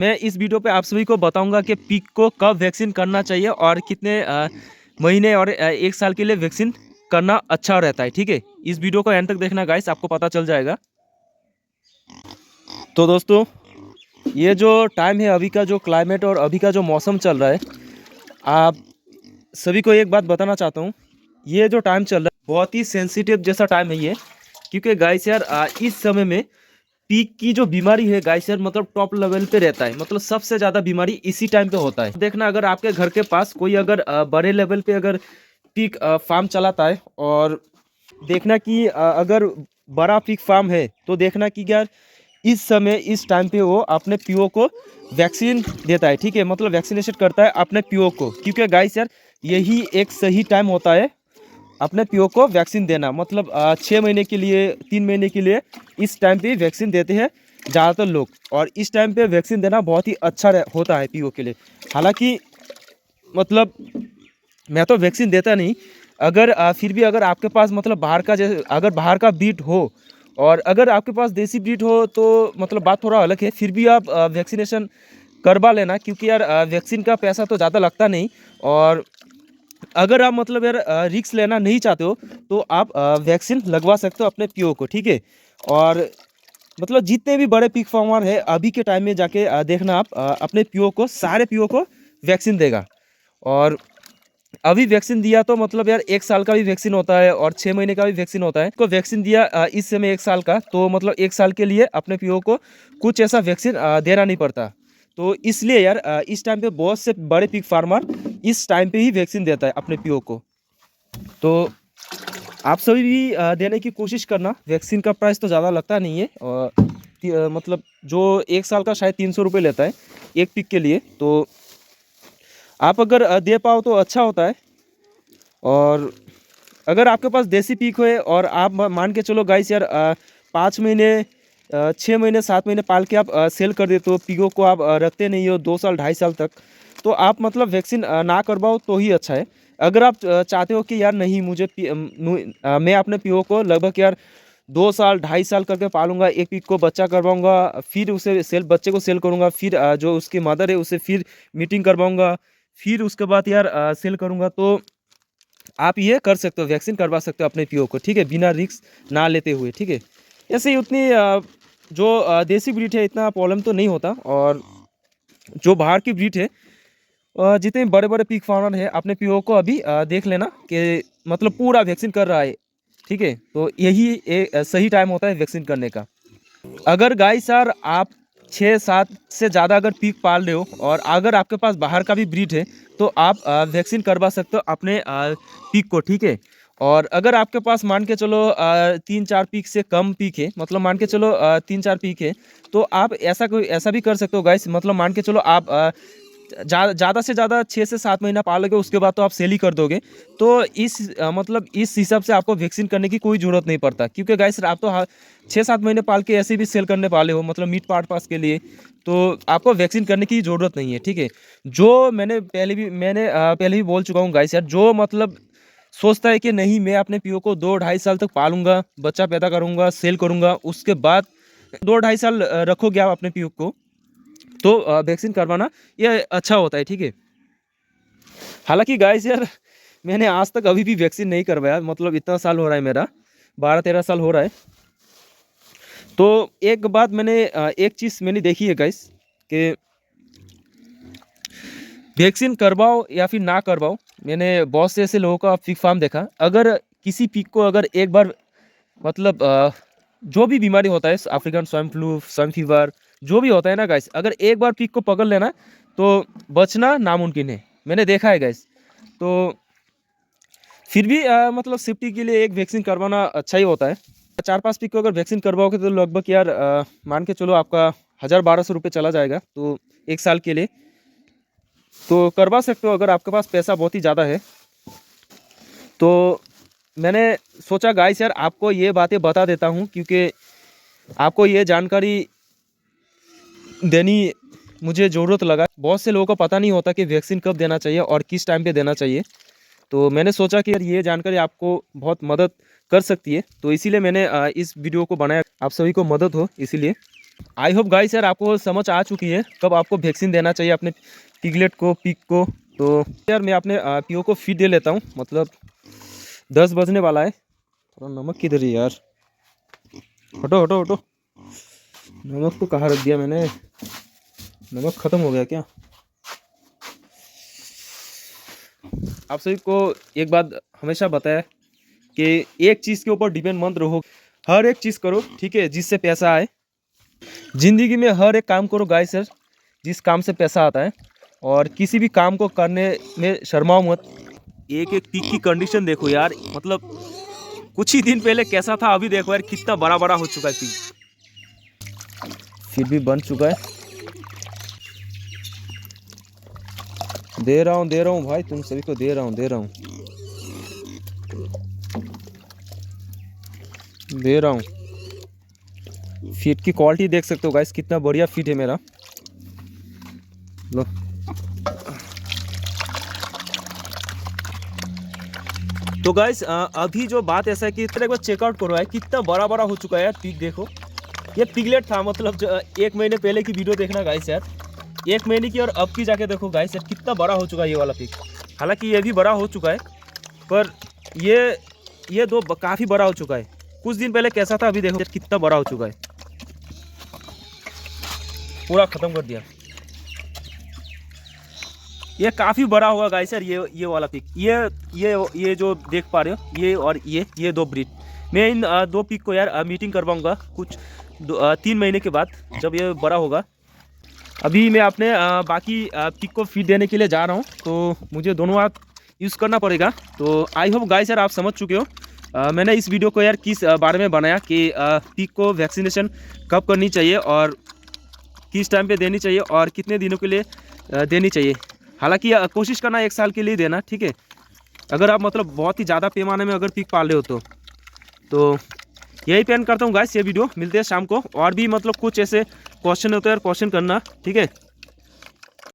मैं इस वीडियो पे आप सभी को बताऊंगा कि पिग को कब वैक्सीन करना चाहिए और कितने महीने और 1 साल के लिए वैक्सीन करना अच्छा रहता है। ठीक है, इस वीडियो को एंड तक देखना गाइस, आपको पता चल जाएगा। तो दोस्तों, ये जो टाइम है, अभी का जो क्लाइमेट और अभी का जो मौसम चल रहा है, आप सभी को एक बात बताना चाहता हूँ। ये जो टाइम चल रहा है बहुत ही सेंसिटिव जैसा टाइम है ये, क्योंकि गाइस यार इस समय में पीक की जो बीमारी है गाइस यार, मतलब टॉप लेवल पे रहता है। मतलब सबसे ज़्यादा बीमारी इसी टाइम पे होता है। देखना, अगर आपके घर के पास कोई अगर बड़े लेवल पे अगर पीक फार्म चलाता है, और देखना कि अगर बड़ा पीक फार्म है, तो देखना कि यार इस समय इस टाइम पे वो अपने पीओ को वैक्सीन देता है। ठीक है, मतलब वैक्सीनेशन करता है अपने पीओ को, क्योंकि गाइस यार यही एक सही टाइम होता है अपने पीओ को वैक्सीन देना। मतलब 6 महीने के लिए, 3 महीने के लिए इस टाइम पे वैक्सीन देते हैं ज़्यादातर लोग, और इस टाइम पे वैक्सीन देना बहुत ही अच्छा होता है पीओ के लिए। हालांकि मतलब मैं तो वैक्सीन देता नहीं, अगर फिर भी अगर आपके पास मतलब बाहर का, जैसे अगर बाहर का ब्रीड हो और अगर आपके पास देसी ब्रीड हो, तो मतलब बात थोड़ा अलग है। फिर भी आप वैक्सीनेशन करवा लेना, क्योंकि यार वैक्सीन का पैसा तो ज़्यादा लगता नहीं। और अगर आप मतलब यार रिक्स लेना नहीं चाहते हो, तो आप वैक्सीन लगवा सकते हो अपने पीओ को। ठीक है, और मतलब जितने भी बड़े पिग फार्मर है, अभी के टाइम में जाके देखना आप अपने पीओ को, सारे पीओ को वैक्सीन देगा। और अभी वैक्सीन दिया तो मतलब यार 1 साल का भी वैक्सीन होता है और 6 महीने का भी वैक्सीन होता है। को वैक्सीन दिया इस समय 1 साल का, तो मतलब 1 साल के लिए अपने पीओ को कुछ ऐसा वैक्सीन देना नहीं पड़ता। तो इसलिए यार इस टाइम पे बहुत से बड़े पिग फार्मर इस टाइम पे ही वैक्सीन देता है अपने पीओ को। तो आप सभी भी देने की कोशिश करना। वैक्सीन का प्राइस तो ज़्यादा लगता नहीं है, और मतलब जो 1 साल का शायद 300 रुपये लेता है एक पिक के लिए। तो आप अगर दे पाओ तो अच्छा होता है। और अगर आपके पास देसी पीक है और आप मान के चलो गाइस यार 5 महीने, 6 महीने, 7 महीने पाल के आप सेल कर देते हो, पीगो को आप रखते नहीं हो 2 साल 2.5 साल तक, तो आप मतलब वैक्सीन ना करवाओ तो ही अच्छा है। अगर आप चाहते हो कि यार नहीं, मुझे मैं अपने पीओ को लगभग यार 2 साल 2.5 साल करके पालूंगा, एक पीक को बच्चा करवाऊंगा, फिर उसे सेल, बच्चे को सेल करूंगा, फिर जो उसकी मदर है उसे फिर मीटिंग करवाऊंगा, फिर उसके बाद यार सेल करूंगा, तो आप ये कर सकते हो, वैक्सीन करवा सकते हो अपने पीओ को। ठीक है, बिना रिस्क ना लेते हुए। ठीक है, ऐसे ही उतनी जो देसी ब्रीड है इतना प्रॉब्लम तो नहीं होता। और जो बाहर की ब्रीड है, जितने बड़े बड़े पिग फार्मर है, अपने पीओ को अभी देख लेना कि मतलब पूरा वैक्सीन कर रहा है। ठीक है, तो यही सही टाइम होता है वैक्सीन करने का। अगर गाइस सर आप 6-7 से ज़्यादा अगर पीक पाल रहे हो और अगर आपके पास बाहर का भी ब्रीड है, तो आप वैक्सीन करवा सकते हो अपने पीक को। ठीक है, और अगर आपके पास मान के चलो 3-4 पीक से कम पीक है, मतलब मान के चलो 3-4 पीक है, तो आप ऐसा भी कर सकते हो गाइस। मतलब मान के चलो आप ज़्यादा से ज़्यादा 6 से 7 महीना पालोगे, उसके बाद तो आप सेल ही कर दोगे। तो इस मतलब इस हिसाब से आपको वैक्सीन करने की कोई ज़रूरत नहीं पड़ता, क्योंकि गाइस आप तो 6-7 महीने पाल के ऐसे भी सेल करने वाले हो, मतलब मीट पास के लिए। तो आपको वैक्सीन करने की ज़रूरत नहीं है। ठीक है, जो मैंने पहले भी बोल चुका हूँ गाइस यार, जो मतलब सोचता है कि नहीं मैं अपने पीओ को 2-2.5 साल तक पालूंगा, बच्चा पैदा करूंगा, सेल करूंगा, उसके बाद 2-2.5 साल रखोगे आप अपने पीओ को, तो वैक्सीन करवाना ये अच्छा होता है। ठीक है, हालांकि गाइस यार मैंने आज तक अभी भी वैक्सीन नहीं करवाया, मतलब इतना साल हो रहा है मेरा, 12-13 साल हो रहा है। तो एक बात मैंने एक चीज़ मैंने देखी है गाइस, कि वैक्सीन करवाओ या फिर ना करवाओ, मैंने बहुत से ऐसे लोगों का पिग फार्म देखा। अगर किसी पिग को अगर एक बार मतलब जो भी बीमारी होता है, African swine flu, swine fever, जो भी होता है ना गाइस, अगर एक बार पिग को पकड़ लेना तो बचना नामुमकिन है। मैंने देखा है गाइस। तो फिर भी मतलब सेफ्टी के लिए एक वैक्सीन करवाना अच्छा ही होता है। 4-5 पिग को अगर वैक्सीन करवाओगे तो लगभग यार मान के चलो आपका 1,000-1,200 रुपये चला जाएगा, तो 1 साल के लिए तो करवा सकते हो अगर आपके पास पैसा बहुत ही ज़्यादा है। तो मैंने सोचा गाइस यार आपको ये बातें बता देता हूँ, क्योंकि आपको ये जानकारी देनी मुझे ज़रूरत लगा। बहुत से लोगों को पता नहीं होता कि वैक्सीन कब देना चाहिए और किस टाइम पे देना चाहिए। तो मैंने सोचा कि यार ये जानकारी आपको बहुत मदद कर सकती है, तो इसीलिए मैंने इस वीडियो को बनाया, आप सभी को मदद हो इसीलिए। आई होप गाइस यार आपको समझ आ चुकी है कब आपको वैक्सीन देना चाहिए अपने पिगलेट को, पिग को। तो यार मैं अपने पीओ को फीड दे लेता हूँ, मतलब 10 बजने वाला है। थोड़ा नमक किधर है यार, हटो हटो हटो, नमक तो कहाँ रख दिया मैंने, नमक ख़त्म हो गया क्या। आप सभी को एक बात हमेशा बताया कि एक चीज़ के ऊपर डिपेंड मत रहो, हर एक चीज़ करो ठीक है जिससे पैसा आए। ज़िंदगी में हर एक काम करो गाइस सर जिस काम से पैसा आता है, और किसी भी काम को करने में शर्माओ मत। एक एक पिग की कंडीशन देखो यार, मतलब कुछ ही दिन पहले कैसा था अभी देखो यार कितना बड़ा बड़ा हो चुका है पिग, फिर भी बन चुका है। दे रहा हूँ भाई, तुम सभी को दे रहा हूँ फीड की क्वालिटी देख सकते हो गाइस, कितना बढ़िया फीड है मेरा। लो तो गाइस अभी जो बात ऐसा है कि एक बार चेकआउट करो है कितना बड़ा बड़ा हो चुका है यार पिग। देखो ये पिगलेट था, मतलब 1 महीने पहले की वीडियो देखना गाइस यार, 1 महीने की, और अब की जाके देखो गाइस यार कितना बड़ा हो चुका है ये वाला पिग। हालांकि ये भी बड़ा हो चुका है, पर ये दो काफ़ी बड़ा हो चुका है। कुछ दिन पहले कैसा था अभी देखो यार कितना बड़ा हो चुका है, पूरा ख़त्म कर दिया। ये काफ़ी बड़ा होगा गाइस यार ये वाला पिक, ये जो देख पा रहे हो ये, और ये 2 ब्रीड। मैं इन 2 पिक को यार मीटिंग करवाऊंगा कुछ 3 महीने के बाद जब ये बड़ा होगा। अभी मैं अपने बाकी पिक को फीड देने के लिए जा रहा हूँ, तो मुझे दोनों हाथ यूज़ करना पड़ेगा। तो आई होप गाइस यार आप समझ चुके हो मैंने इस वीडियो को यार किस बारे में बनाया कि पिक को वैक्सीनेशन कब करनी चाहिए और किस टाइम पे देनी चाहिए और कितने दिनों के लिए देनी चाहिए। हालांकि कोशिश करना 1 साल के लिए देना, ठीक है। अगर आप मतलब बहुत ही ज़्यादा पैमाने में अगर पिक पाल रहे हो तो यही पे एंड करता हूँ गाइस ये वीडियो। मिलते हैं शाम को, और भी मतलब कुछ ऐसे क्वेश्चन होते हैं क्वेश्चन करना, ठीक है।